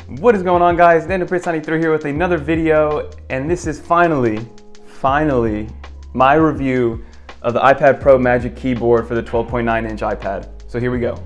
What is going on, guys? DanderPrince93 here with another video, and this is finally my review of the iPad Pro Magic Keyboard for the 12.9-inch iPad. So here we go.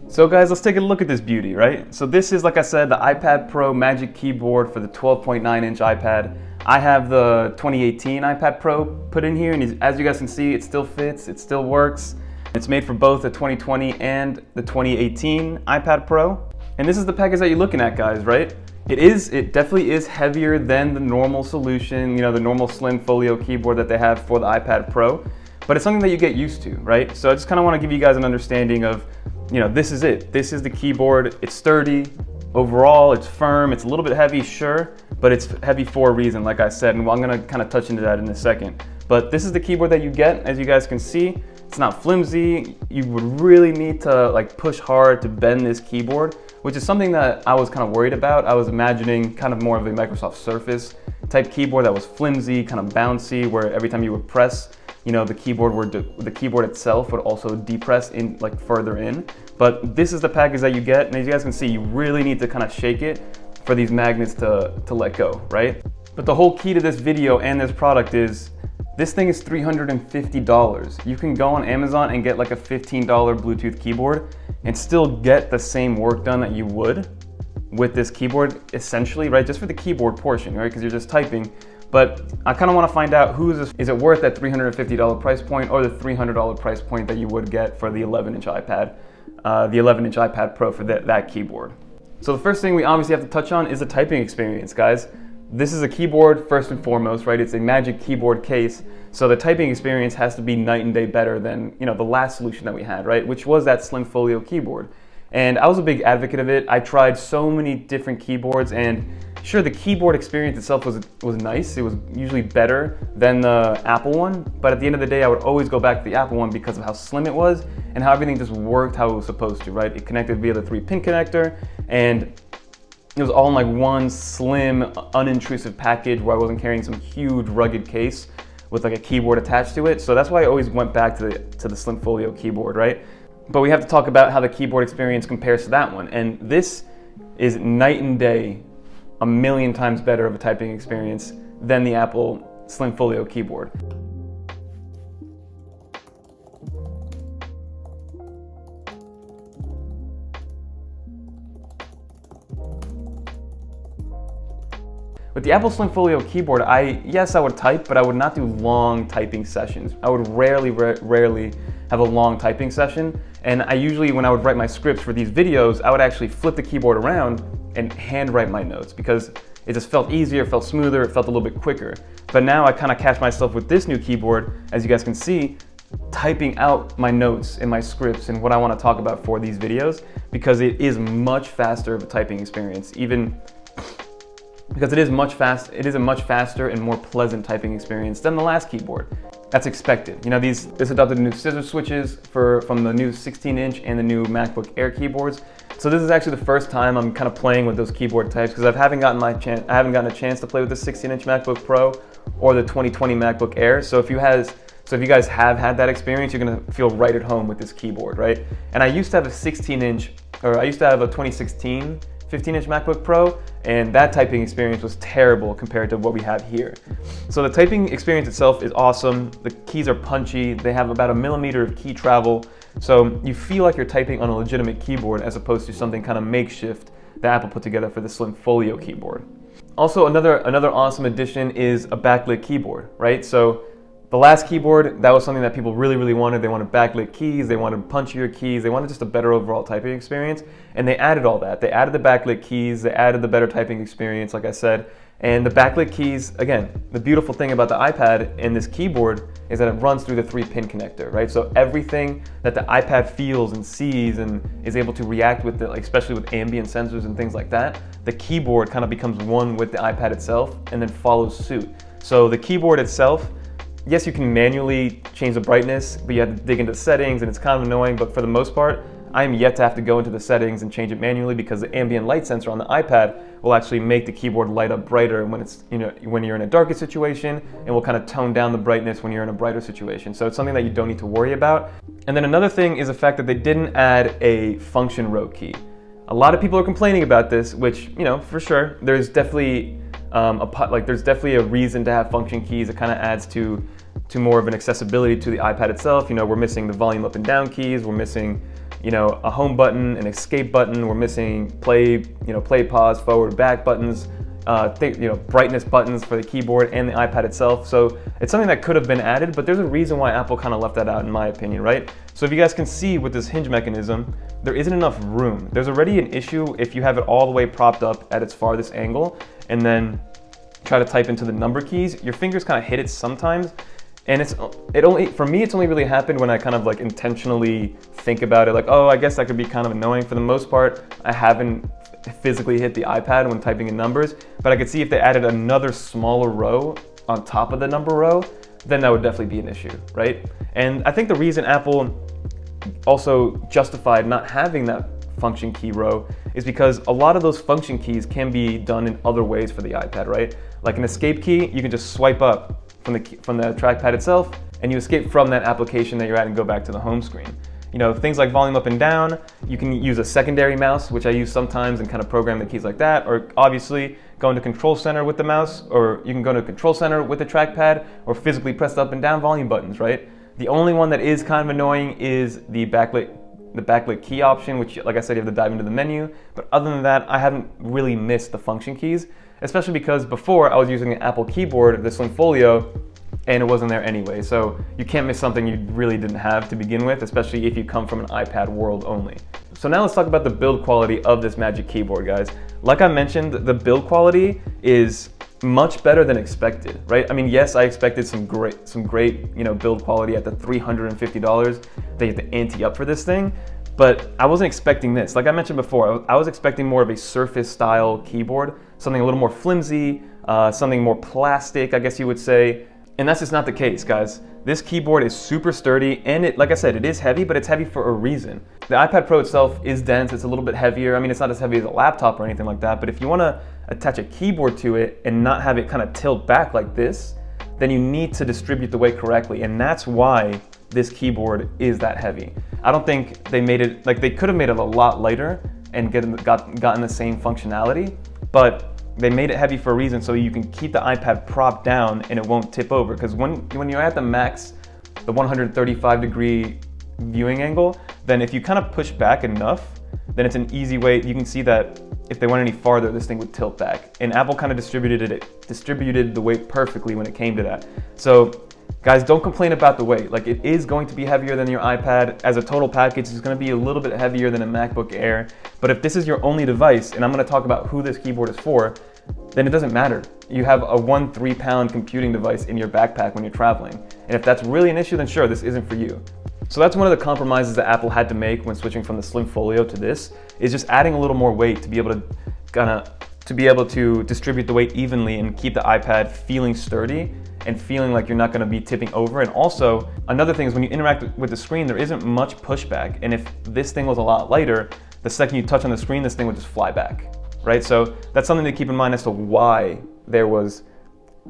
So guys, let's take a look at this beauty, right? So this is, like I said, the iPad Pro Magic Keyboard for the 12.9-inch iPad. I have the 2018 iPad Pro put in here, and as you guys can see, it still fits, it still works. It's made for both the 2020 and the 2018 iPad Pro. And this is the package that you're looking at, guys, right? It definitely is heavier than the normal solution, you know, the normal slim folio keyboard that they have for the iPad Pro. But it's something that you get used to, right? So I just kind of want to give you guys an understanding of, you know, this is it. This is the keyboard. It's sturdy. Overall, it's firm. It's a little bit heavy, sure, but it's heavy for a reason, like I said, and I'm going to kind of touch into that in a second. But this is the keyboard that you get, as you guys can see. It's not flimsy. You would really need to like push hard to bend this keyboard, which is something that I was kind of worried about. I was imagining kind of more of a Microsoft Surface type keyboard that was flimsy, kind of bouncy, where every time you would press, you know, the keyboard itself would also depress in, like, further in. But this is the package that you get, and as you guys can see, you really need to kind of shake it for these magnets to let go, right? But the whole key to this video and this product is, this thing is $350. You can go on Amazon and get like a $15 Bluetooth keyboard and still get the same work done that you would with this keyboard, essentially, right? Just for the keyboard portion, right? Because you're just typing. But I kind of want to find out is it worth that $350 price point or the $300 price point that you would get for the 11-inch iPad, the 11-inch iPad Pro for that keyboard. So the first thing we obviously have to touch on is the typing experience, guys. This is a keyboard first and foremost, right? It's a Magic Keyboard case, so the typing experience has to be night and day better than, you know, the last solution that we had, right? Which was that slim folio keyboard. And I was a big advocate of it. I tried so many different keyboards, and sure, the keyboard experience itself was nice. It was usually better than the Apple one, but at the end of the day, I would always go back to the Apple one because of how slim it was and how everything just worked how it was supposed to, right? It connected via the 3-pin connector, and it was all in like one slim, unintrusive package where I wasn't carrying some huge rugged case with like a keyboard attached to it. So that's why I always went back to the slim folio keyboard, right? But we have to talk about how the keyboard experience compares to that one. And this is night and day, a million times better of a typing experience than the Apple Slim Folio keyboard. With the Apple Slim Folio keyboard, yes, I would type, but I would not do long typing sessions. I would rarely have a long typing session. And I usually, when I would write my scripts for these videos, I would actually flip the keyboard around and handwrite my notes because it just felt easier, felt smoother, it felt a little bit quicker. But now I kind of catch myself with this new keyboard, as you guys can see, typing out my notes and my scripts and what I want to talk about for these videos, because it is much faster of a typing experience, even because it is a much faster and more pleasant typing experience than the last keyboard. That's expected. You know, this adopted new scissor switches from the new 16-inch and the new MacBook Air keyboards. So this is actually the first time I'm kind of playing with those keyboard types, because I haven't gotten a chance to play with the 16-inch MacBook Pro or the 2020 MacBook Air. So if you guys have had that experience, you're gonna feel right at home with this keyboard, right? And I used to have a 2016 15-inch MacBook Pro, and that typing experience was terrible compared to what we have here. So the typing experience itself is awesome. The keys are punchy. They have about 1 millimeter of key travel. So you feel like you're typing on a legitimate keyboard as opposed to something kind of makeshift that Apple put together for the Slim Folio keyboard. Also, another awesome addition is a backlit keyboard, right? So the last keyboard, that was something that people really wanted. They wanted backlit keys, they wanted punchier keys, they wanted just a better overall typing experience, and they added all that. They added the backlit keys, they added the better typing experience, like I said. And the backlit keys, again, the beautiful thing about the iPad and this keyboard is that it runs through the 3-pin connector, right? So everything that the iPad feels and sees and is able to react with, like, especially with ambient sensors and things like that, the keyboard kind of becomes one with the iPad itself and then follows suit. So the keyboard itself, yes, you can manually change the brightness, but you have to dig into settings and it's kind of annoying, but for the most part, I'm yet to have to go into the settings and change it manually, because the ambient light sensor on the iPad will actually make the keyboard light up brighter when it's, when you're in a darker situation, and will kind of tone down the brightness when you're in a brighter situation. So it's something that you don't need to worry about. And then another thing is the fact that they didn't add a function row key. A lot of people are complaining about this, which, for sure, there's definitely there's definitely a reason to have function keys. It kind of adds to more of an accessibility to the iPad itself. We're missing the volume up and down keys. We're missing, a home button, an escape button. We're missing play, pause, forward, back buttons. Brightness buttons for the keyboard and the iPad itself. So it's something that could have been added, but there's a reason why Apple kind of left that out, in my opinion, right? So if you guys can see with this hinge mechanism, there isn't enough room. There's already an issue if you have it all the way propped up at its farthest angle and then try to type into the number keys. Your fingers kind of hit it sometimes. And for me, it's only really happened when I kind of intentionally think about it, like, oh, I guess that could be kind of annoying. For the most part, I haven't physically hit the iPad when typing in numbers, but I could see if they added another smaller row on top of the number row, then that would definitely be an issue, right? And I think the reason Apple also justified not having that function key row is because a lot of those function keys can be done in other ways for the iPad, right? Like an escape key, you can just swipe up from the trackpad itself, and you escape from that application that you're at and go back to the home screen. Things like volume up and down, you can use a secondary mouse, which I use sometimes, and kind of program the keys like that, or obviously go into Control Center with the mouse, or you can go to Control Center with the trackpad, or physically press the up and down volume buttons, right? The only one that is kind of annoying is the backlit key option, which, like I said, you have to dive into the menu. But other than that, I haven't really missed the function keys, especially because before I was using an Apple keyboard, the Slim Folio, and it wasn't there anyway. So you can't miss something you really didn't have to begin with, especially if you come from an iPad world only. So now let's talk about the build quality of this Magic Keyboard, guys. Like I mentioned, the build quality is much better than expected, right? I mean, yes, I expected some great, build quality at the $350 that you have to ante up for this thing, but I wasn't expecting this. Like I mentioned before, I was expecting more of a Surface style keyboard, something a little more flimsy, something more plastic, I guess you would say. And that's just not the case, guys. This keyboard is super sturdy, and like I said, it is heavy, but it's heavy for a reason. The iPad Pro itself is dense, it's a little bit heavier. I mean, it's not as heavy as a laptop or anything like that, but if you wanna attach a keyboard to it and not have it kind of tilt back like this, then you need to distribute the weight correctly, and that's why this keyboard is that heavy. I don't think they made it, they could have made it a lot lighter and gotten the same functionality, but they made it heavy for a reason, so you can keep the iPad propped down and it won't tip over. Because when you're at the max, the 135-degree viewing angle, then if you kind of push back enough, then it's an easy way. You can see that if they went any farther, this thing would tilt back. And Apple kind of distributed the weight perfectly when it came to that. So guys, don't complain about the weight. It is going to be heavier than your iPad. As a total package, it's going to be a little bit heavier than a MacBook Air. But if this is your only device, and I'm going to talk about who this keyboard is for, then it doesn't matter. You have a 3-pound computing device in your backpack when you're traveling. And if that's really an issue, then sure, this isn't for you. So that's one of the compromises that Apple had to make when switching from the Slim Folio to this, is just adding a little more weight to be able to distribute the weight evenly and keep the iPad feeling sturdy and feeling like you're not going to be tipping over. And also, another thing is when you interact with the screen, there isn't much pushback. And if this thing was a lot lighter, the second you touch on the screen, this thing would just fly back, right? So that's something to keep in mind as to why there was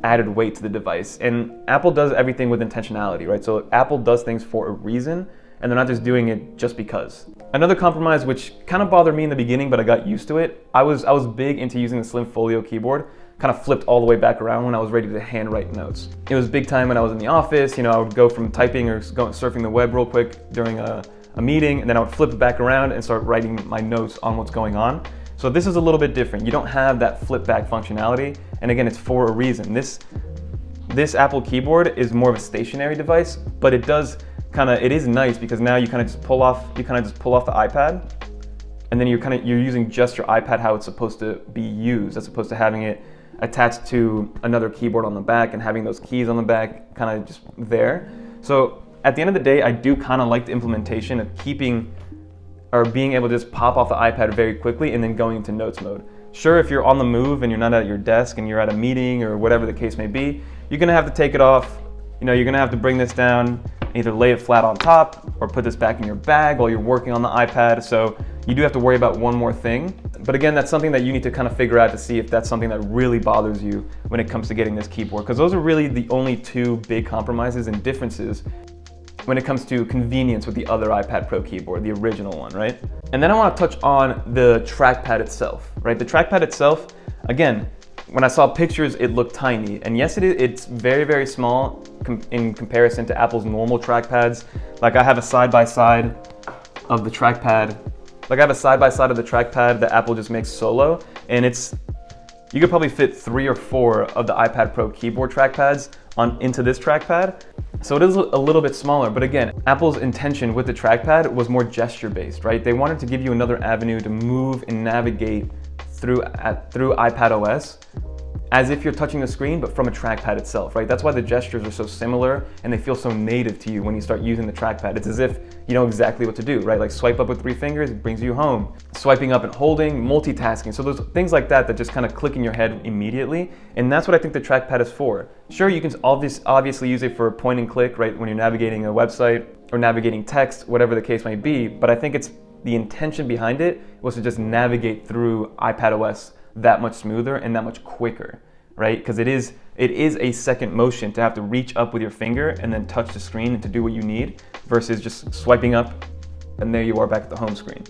added weight to the device. And Apple does everything with intentionality, right? So Apple does things for a reason, and they're not just doing it just because. Another compromise, which kind of bothered me in the beginning, but I got used to it. I was big into using the Slim Folio keyboard, kind of flipped all the way back around when I was ready to handwrite notes. It was big time when I was in the office. I would go from typing or surfing the web real quick during a meeting, and then I would flip it back around and start writing my notes on what's going on. So this is a little bit different. You don't have that flip back functionality, and again, it's for a reason. This Apple keyboard is more of a stationary device, but it is nice because now you kind of just pull off the iPad, and then you're using just your iPad how it's supposed to be used, as opposed to having it attached to another keyboard on the back and having those keys on the back kind of just there. So at the end of the day, I do kind of like the implementation of being able to just pop off the iPad very quickly and then going into notes mode. Sure, if you're on the move and you're not at your desk and you're at a meeting or whatever the case may be, you're gonna have to take it off. You're gonna have to bring this down, and either lay it flat on top or put this back in your bag while you're working on the iPad. So you do have to worry about one more thing. But again, that's something that you need to kind of figure out to see if that's something that really bothers you when it comes to getting this keyboard, because those are really the only two big compromises and differences when it comes to convenience with the other iPad Pro keyboard, the original one, right? And then I want to touch on the trackpad itself, right? The trackpad itself, again, when I saw pictures, it looked tiny. And yes, it's very, very small in comparison to Apple's normal trackpads. Like I have a side-by-side of the trackpad. That Apple just makes solo. And you could probably fit 3 or 4 of the iPad Pro keyboard trackpads into this trackpad. So it is a little bit smaller, but again, Apple's intention with the trackpad was more gesture-based, right? They wanted to give you another avenue to move and navigate through iPadOS as if you're touching the screen, but from a trackpad itself, right? That's why the gestures are so similar and they feel so native to you when you start using the trackpad. It's as if you know exactly what to do, right? Like swipe up with 3 fingers, it brings you home. Swiping up and holding, multitasking. So there's things like that just kind of click in your head immediately. And that's what I think the trackpad is for. Sure, you can obviously use it for point and click, right? When you're navigating a website or navigating text, whatever the case might be. But I think the intention behind it was to just navigate through iPadOS that much smoother and that much quicker, right? Because it is a second motion to have to reach up with your finger and then touch the screen and to do what you need versus just swiping up and there you are back at the home screen.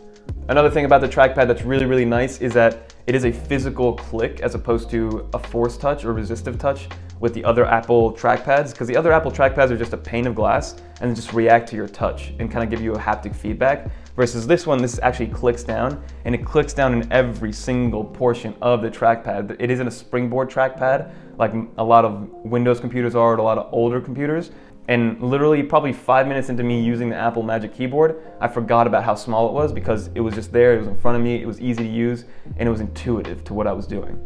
Another thing about the trackpad that's really, really nice is that it is a physical click as opposed to a force touch or resistive touch with the other Apple trackpads, because the other Apple trackpads are just a pane of glass and just react to your touch and kind of give you a haptic feedback. Versus this one, this actually clicks down, and it clicks down in every single portion of the trackpad. It isn't a springboard trackpad like a lot of Windows computers are, or a lot of older computers. And literally probably 5 minutes into me using the Apple Magic Keyboard, I forgot about how small it was because it was just there, it was in front of me, it was easy to use, and it was intuitive to what I was doing.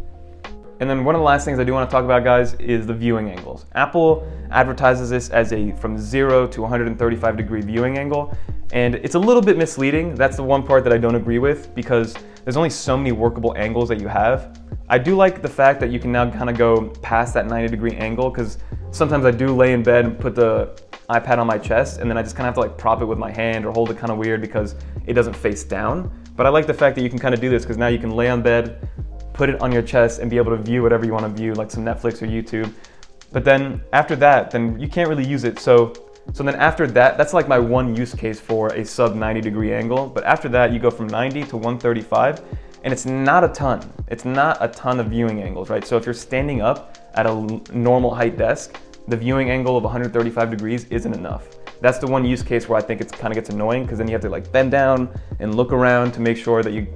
And then one of the last things I do want to talk about, guys, is the viewing angles. Apple advertises this as from 0 to 135 degree viewing angle, and it's a little bit misleading. That's the one part that I don't agree with because there's only so many workable angles that you have. I do like the fact that you can now kind of go past that 90 degree angle, because sometimes I do lay in bed and put the iPad on my chest and then I just kind of have to like prop it with my hand or hold it kind of weird because it doesn't face down. But I like the fact that you can kind of do this because now you can lay on bed, put it on your chest and be able to view whatever you want to view, like some Netflix or YouTube. But then after that, then you can't really use it. So then after that, that's like my one use case for a sub 90 degree angle. But after that, you go from 90 to 135 and it's not a ton. It's not a ton of viewing angles, right? So if you're standing up at a normal height desk, the viewing angle of 135 degrees isn't enough. That's the one use case where I think it kind of gets annoying because then you have to like bend down and look around to make sure that you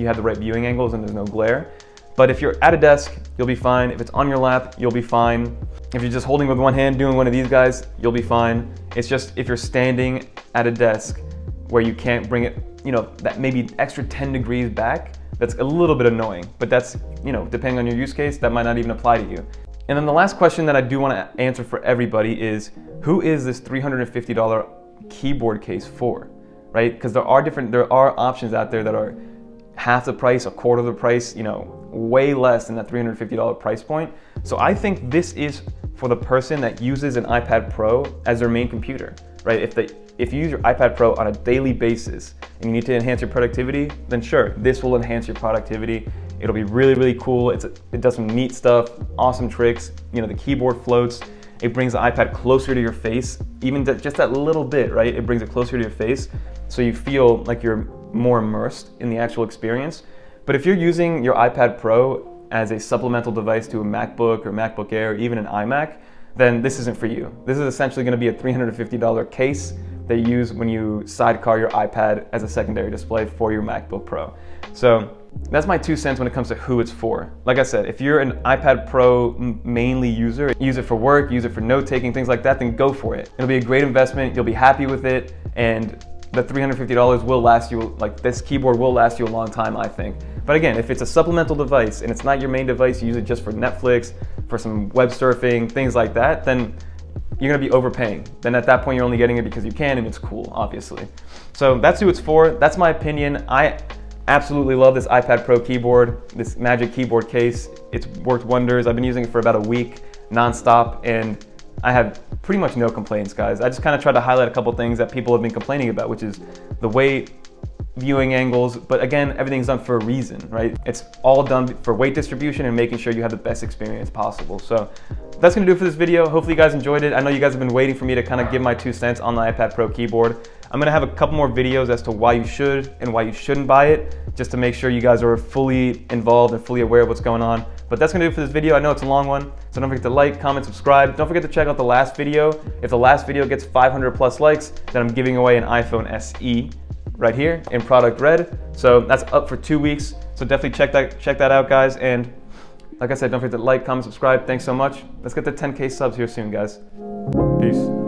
have the right viewing angles and there's no glare. But if you're at a desk, you'll be fine. If it's on your lap, you'll be fine. If you're just holding with one hand, doing one of these guys, you'll be fine. It's just if you're standing at a desk where you can't bring it, that maybe extra 10 degrees back, that's a little bit annoying. But that's, depending on your use case, that might not even apply to you. And then the last question that I do want to answer for everybody is, who is this $350 keyboard case for, right? Because there are options out there that are half the price, a quarter of the price, way less than that $350 price point. So I think this is for the person that uses an iPad Pro as their main computer, right? If you use your iPad Pro on a daily basis and you need to enhance your productivity, then sure, this will enhance your productivity. It'll be really, really cool. It does some neat stuff, awesome tricks. The keyboard floats. It brings the iPad closer to your face, even just that little bit, right? It brings it closer to your face so you feel like you're more immersed in the actual experience. But if you're using your iPad Pro as a supplemental device to a MacBook or MacBook Air, or even an iMac, then this isn't for you. This is essentially going to be a $350 case that you use when you sidecar your iPad as a secondary display for your MacBook Pro. So that's my 2 cents when it comes to who it's for. Like I said, if you're an iPad Pro mainly user, use it for work, use it for note-taking, things like that, then go for it. It'll be a great investment, you'll be happy with it, and the $350 will last you, this keyboard will last you a long time, I think. But again, if it's a supplemental device and it's not your main device, you use it just for Netflix, for some web surfing, things like that, then you're gonna be overpaying. Then at that point, you're only getting it because you can and it's cool, obviously. So that's who it's for, that's my opinion. I absolutely love this iPad Pro keyboard, this Magic Keyboard case. It's worked wonders. I've been using it for about a week, nonstop, and I have pretty much no complaints, guys. I just kind of tried to highlight a couple things that people have been complaining about, which is the weight, viewing angles, but again, everything's done for a reason, right? It's all done for weight distribution and making sure you have the best experience possible. So that's gonna do it for this video. Hopefully you guys enjoyed it. I know you guys have been waiting for me to kind of give my 2 cents on the iPad Pro keyboard. I'm gonna have a couple more videos as to why you should and why you shouldn't buy it, just to make sure you guys are fully involved and fully aware of what's going on. But that's gonna do it for this video. I know it's a long one, so don't forget to like, comment, subscribe. Don't forget to check out the last video. If the last video gets 500 plus likes, then I'm giving away an iPhone SE right here in product red. So that's up for 2 weeks. So definitely check that out, guys. And like I said, don't forget to like, comment, subscribe. Thanks so much. Let's get to 10K subs here soon, guys. Peace.